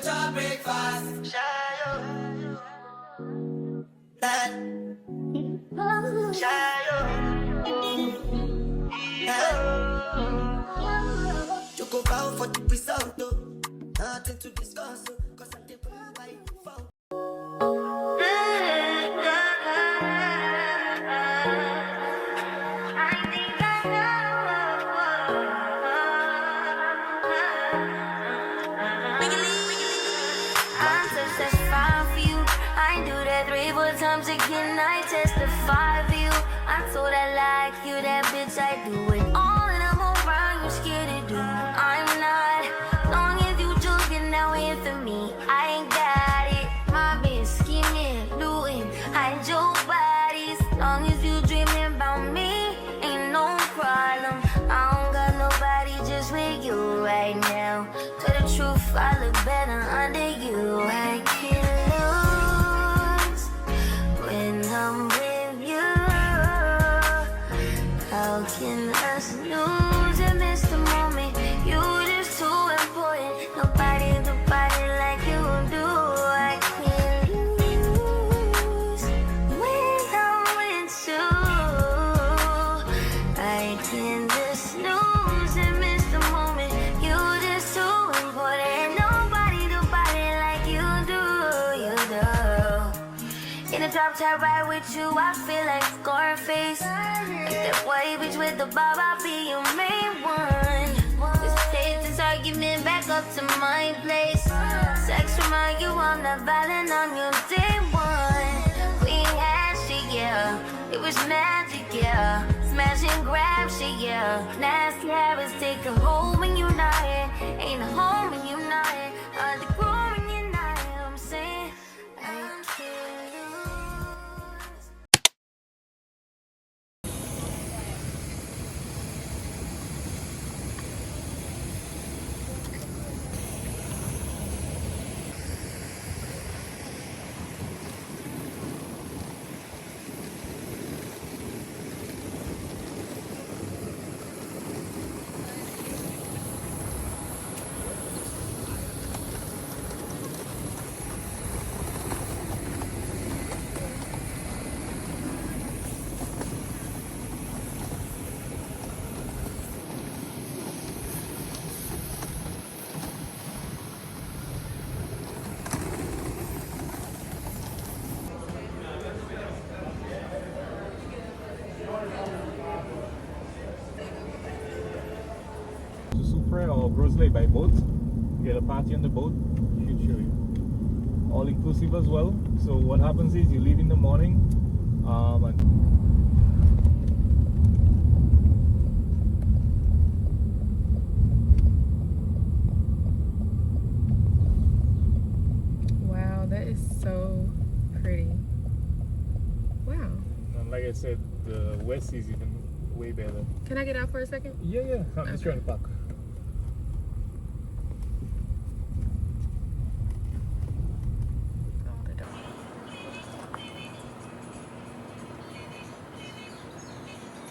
your breakfast. Choco bow for the result, nothing to discuss, cause I did why you fall. Times again, I testify for you. I told I like you, that bitch, I do it all, and I'm around, you scared to do. I'm not, long as you joking, now in for me, I ain't got it. My bitch scheming, looting, hide your bodies. Long as you dreaming about me, ain't no problem. I don't got nobody just with you right now. Tell the truth, I look better under you. I can't lose when I'm with you. How can us lose and miss the moment? You just too important. Nobody like you do. I can't lose when I'm with you. I can't just lose and miss the moment. You just too important. Nobody like you do. You do. In the top ride with you, I feel like Scarface. Get that white bitch with the bob, I'll be your main one. Just take this argument back up to my place. Sex remind you I'm not violent on your day one. We ain't had shit, yeah. It was magic, yeah. Smash and grab shit, yeah. Nasty habits take a hold when you're not here. Ain't a home when you're not here. Hard to grow when you're not here. I'm saying I can't lose. To Supra or Rosalie by boat. You get a party on the boat, should show you. All inclusive as well. So what happens is you leave in the morning and Wow, that is so pretty. Wow. like I said, the west is even way better. Can I get out for a second? Yeah. I'm just trying to park. Oh, the door.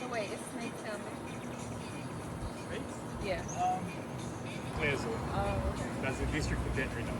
So wait, it's Snake Town. Right? Yeah. Clear zone. Oh, okay. That's the district of Gentry now.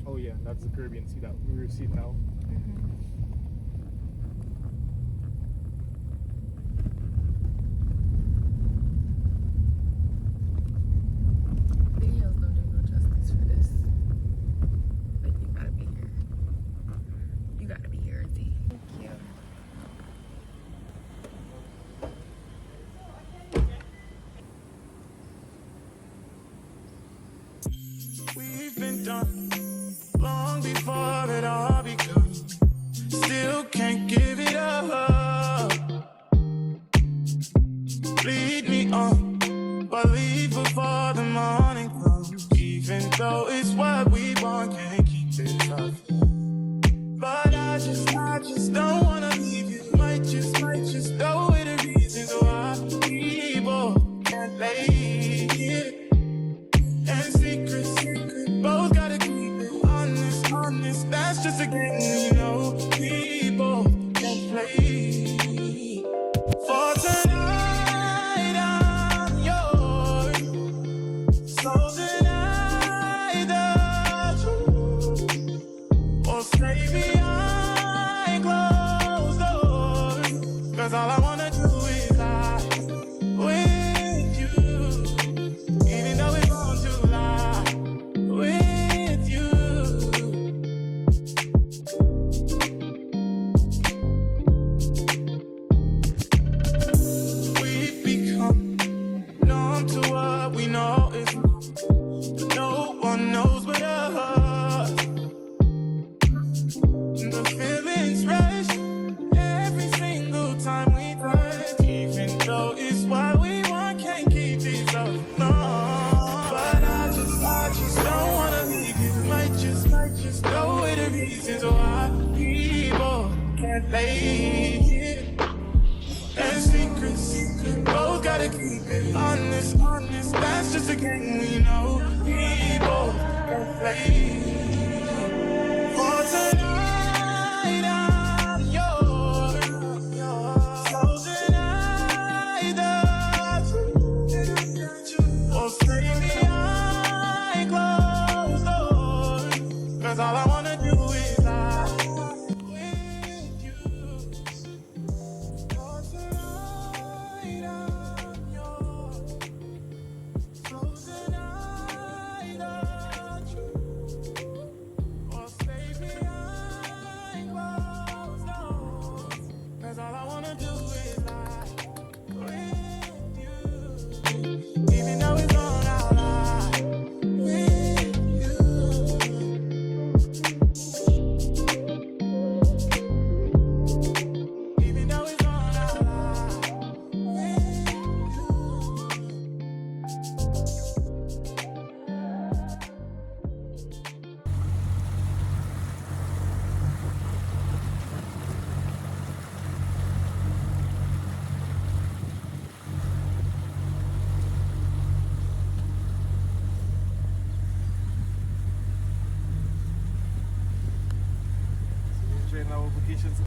Oh yeah, that's the Caribbean Sea that we're seeing now. Videos don't do no justice for this. Like you we've been done long before it all begun. Still can't give it up. Lead me on, but leave before the morning comes. Even though it's what we want, can't keep it up. But I just don't wanna leave you. Might just go with the reasons why we both can't lay here. And secret, both gotta keep it honest. That's just a game we know. We both can play. For tonight I'm yours, so tonight the truth. Or stay behind closed doors, 'cause all I wanna do is lie with you. Even though it's wrong to lie with you. We've become numb to what we know is wrong, but no one knows but us. The feelings rush every single time we touch. Even though it's what we want, can't keep these up. No, but I just don't wanna leave you. Might just go with the reasons why people can't lay here. And secret, both gotta keep it honest. That's just a game we know. People can play. For tonight I'm yours, so tonight the truth. Or stay behind closed doors, 'cause all I wanna do is lie with you. For tonight I'm yours, so tonight the truth. Or stay behind closed doors, 'cause all I wanna do is lie with you. Even though it's wrong, I'll lie with you. Even though it's wrong, I'll lie with you. Train our vacations.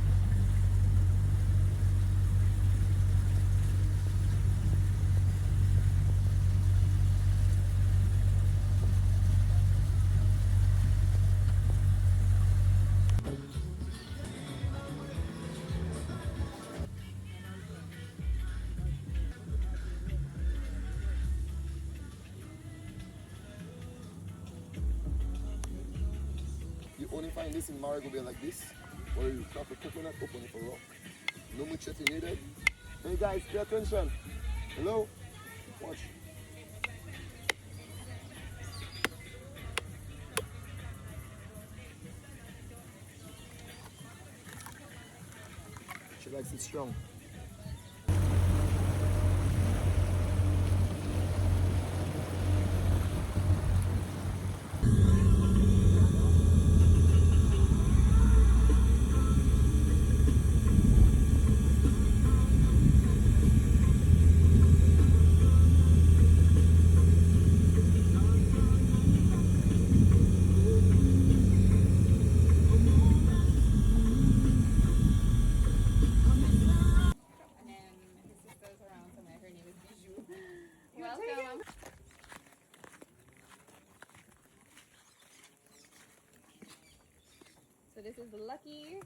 You only find this in Marigo Bay like this, where you chop a coconut, open it for rock. No machete needed. Hey guys, pay attention. Hello? Watch. She likes it strong. So this is the Lucky.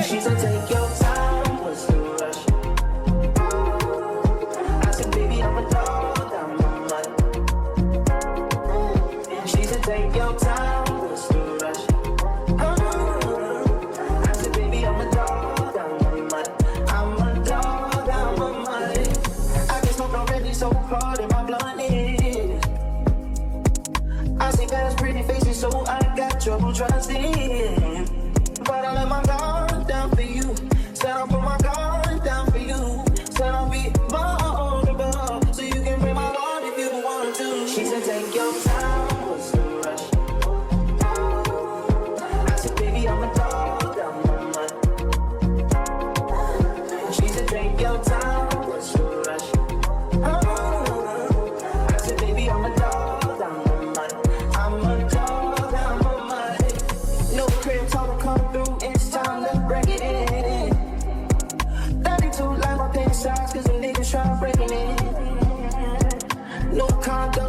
She said take your time.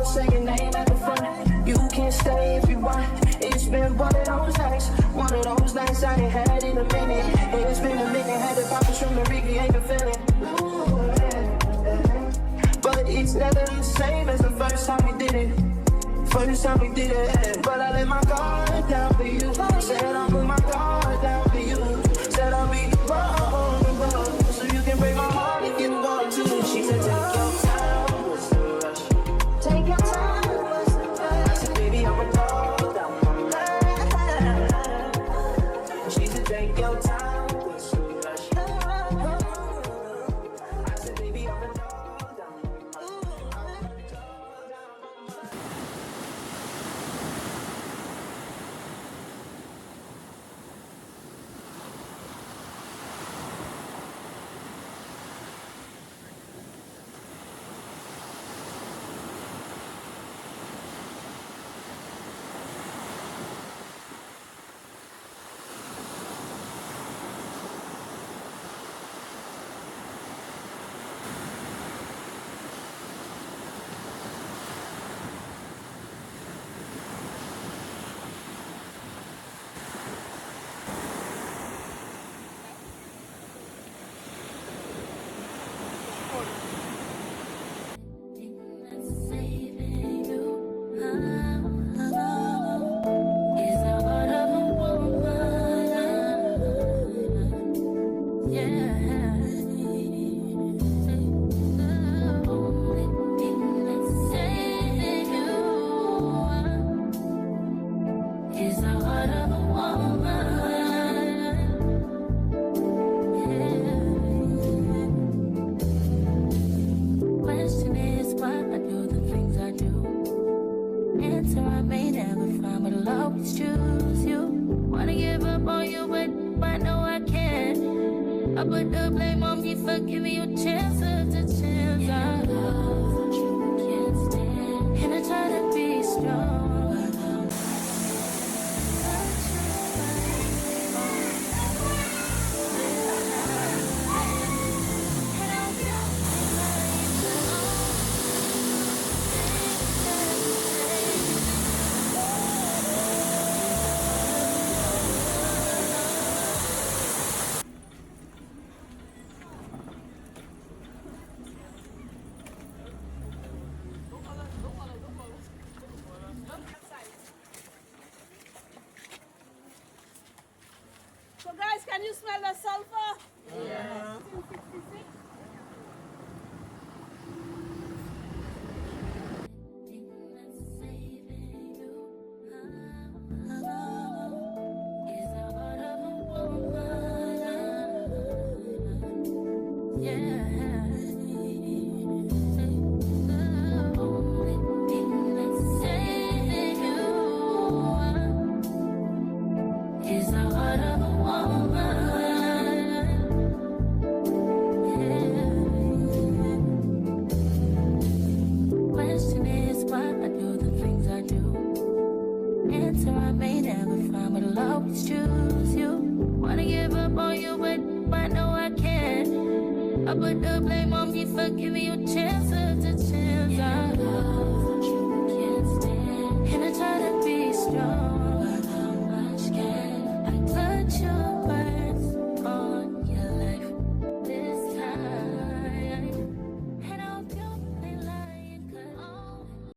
wanna say your name at the front. You can stay if you want. It's been one of those nights I ain't had in a minute. It's been a minute, had the poppers from the Ricky, ain't been feeling. Ooh, yeah. But it's never the same as the first time we did it. First time we did it. But I let my guard down for you. Said I'll put my guard down for you. Said I'll be wrong, so you can break my heart if you want to. She said take your time, what's the rush? Take your time, what's the rush? I said baby I'm a dog down my mind. She said take your time, what's the rush? I said baby I'm a dog down my mind. Put the blame on me for giving you chance after chance. I love what you can't stand, and I try to be strong. So guys, can you smell the sulphur? Yeah. I put the blame on me for giving you chances.